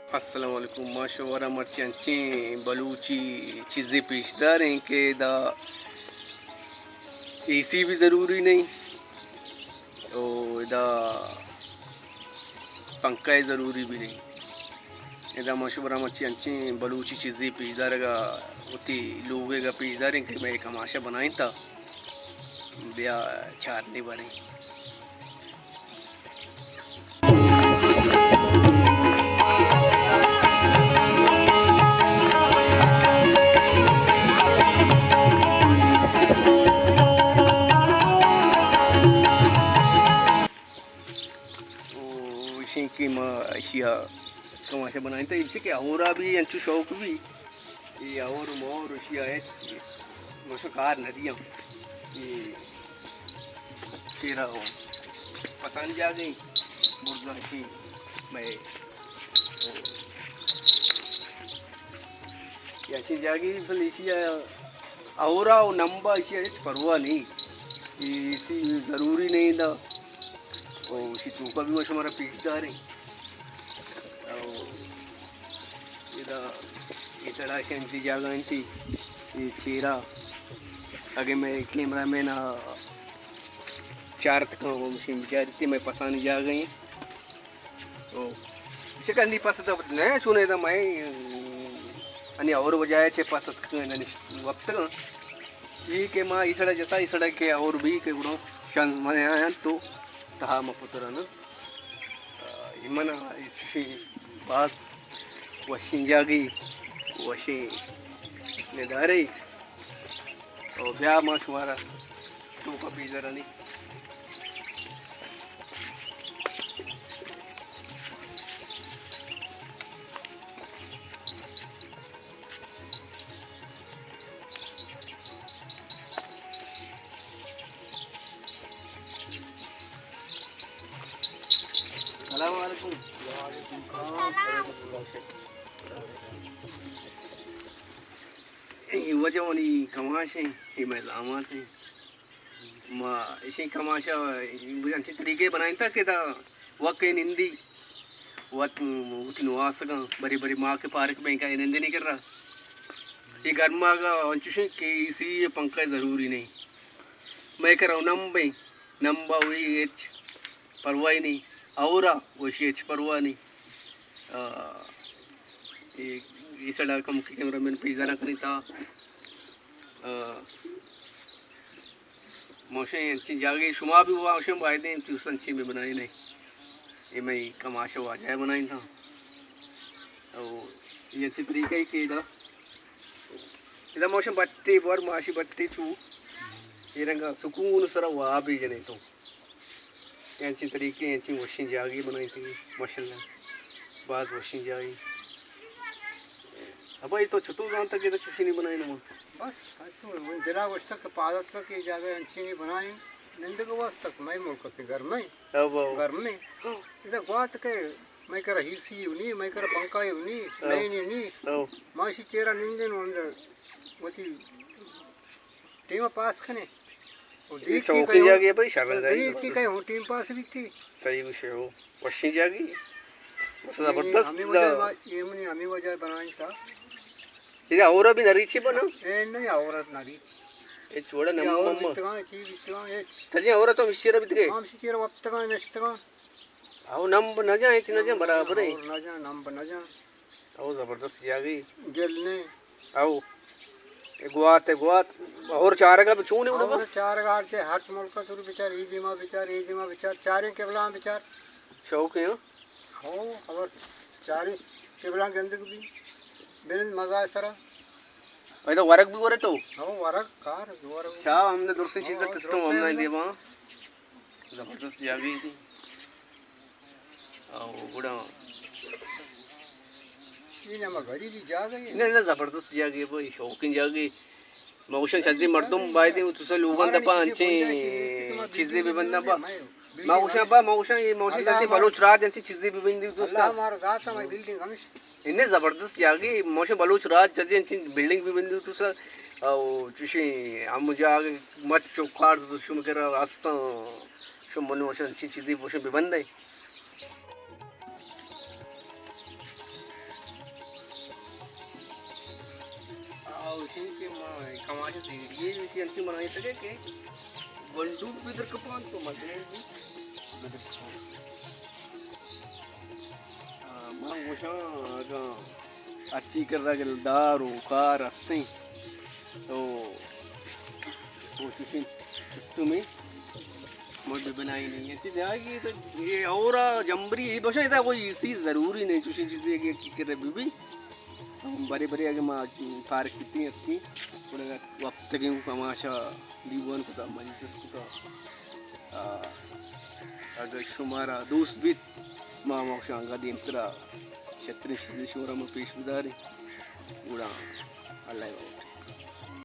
अस्सलाम वालेकुम माशवरा मर्चियाँ बलूची चीज़ें पेशदार हैं कि दा एसी भी ज़रूरी नहीं और इदा पंखा ज़रूरी भी नहीं इदा माशवरा मर्चियाँ बलूची चीज़ें पेशदार का उती लोगे का पेशदार हैं कि मैं एक हमाशा बनाई था ब्या चारने बारे की अशिया कमाशा बनाई था इसे कि और भी अंचु शौक भी ये और मोर अशिया है मशकार नदियाँ ये चेहरा हो पसंद जा गई मुर्गा की मैं याची जागी फलेशिया और नंबा अशिया परवा नहीं इसी ज़रूरी नहीं था और उसी चूका भी वैसे हमारा पेशदार है ये तरह से अंती जगह अंती ये चेहरा आगे मैं कैमरा मैन चार तक मशीन बेचारी थी मैं पसंद जा गई तो इसे नहीं पसंद नहीं सुने था मैं अनि और वजह से पसंद वक्त ये के माँ इसड़ा जता इसड़ा के और भी के गुणों चांस मैं आया तो तहा मपुत्रन इमना इसी बास वशिंजागी वशी नेदारे और ब्याह मास हमारा तो कभी जरा नहीं वजह वाली कमाशे ये मैं लामा थे माँ इसी कमाशा मुझे अच्छे तरीके बनाए था कि दा वक्त निंदी वक्त उतनी वास का बड़ी बड़ी माँ के पार्क में का निंदी नहीं कर रहा ये गर्मा का अंचुश के इसी पंखा ज़रूरी नहीं मैं कर रहा हूँ नंबा हुई एच परवाही नहीं और वैसे एच परवाह नहीं इस कम कैमरा मैन पिज़्ज़ा ना करी था मौसम अच्छी जागे शुमा भी हुआ मौसम आए थे तो अच्छी में बनाई नहीं ये मैं कमाशा हुआ जाए बनाई था और ये अच्छी तरीके ही के इधर मौसम बट्टी बार माशी बट्टी छू ये रंगा सुकून सरा हुआ भी जने तो अच्छी तरीके अच्छी वॉशिंग जागी बनाई थी माशाल्लाह बाद वॉशिंग जागी अब ये तो छोटू गांव तक ये तो चुशी नहीं बनाई ना बस तो दिला वश तक पादत का की जगह अच्छी नहीं बनाई निंद को वस तक मैं मुल्क से घर में इधर बात के मैं कर हिस्सी नहीं मैं कर पंखा नहीं नहीं माशी चेहरा निंदे न वती टीम पास खने वो देख की जागी भाई शाबाश देख की कहीं टीम पास भी थी सही विषय हो वशी जागी जबरदस्त हमें वजह बनाई था ये और भी नरीची बना ए नहीं औरत नरी ये छोड़ा नम्मा बितगा ये तजे और तो मिश्रा बितगे हम शिर वक्तगा नष्टगा आओ नंब न जाए इतना जा बराबर है न जा नंब न जा आओ जबरदस्त जागी गेलने आओ गुआत और चार का चूने उड़ चार गार से हर मुल्क का तुर विचार ई दिमा विचार चारे केवला विचार शौक है हो और चारे केवला गंदक भी बेन मजा है सरा भाई तो वरक भी बोले तो हो वरक कार जोर क्या हमने दूसरी चीज का सिस्टम हमने दिया वहां जबरदस्त जागी थी आओ गुड़ा ये ना घड़ी भी जा गई नहीं जबरदस्त जागी भाई शौकीन जागी मौशन छजी मर्दम बाय दे तुसे लोगन दपा अंचे चीजें भी बंदा पा मौशन ये मौशन जाती बलूच रात जैसी चीजें भी बंदी तो अल्लाह हमारा गाता मैं बिल्डिंग हमेशा इन्हें ज़बरदस्त जागी मौसम बलूच रात जजे बिल्डिंग भी बंदी तो सर और चुशी हम मुझे आगे मत चौकाड़ तो शुम कर आस्ता शुम बनो अच्छी चीज़ें मौसम भी बंद है थी कि मैं कमाशे सीढ़ी जैसी अंची बनाई सके कि बंदूक बिदर कपान तो मदे जी बिदर कपान मां वशा का अच्छी कर रहा कि दारू कार हस्ते तो वो तुम्हें मुझे बनाई नहीं है चीज़ आएगी तो ये और जंबरी ये बस इतना कोई इसी ज़रूरी नहीं चुशी चीज़ें कि कर रहे बीबी हम बड़े बड़े आगे माँ पार्क कितनी अच्छी पूरे वक्त के तमाशा दीवान को था मंजिस को था अगर शुमारा दोस्त भी माँ मोक्षांगा दिन तरह छत्तीस शोरा में पेश बुदारी उड़ा अल्लाह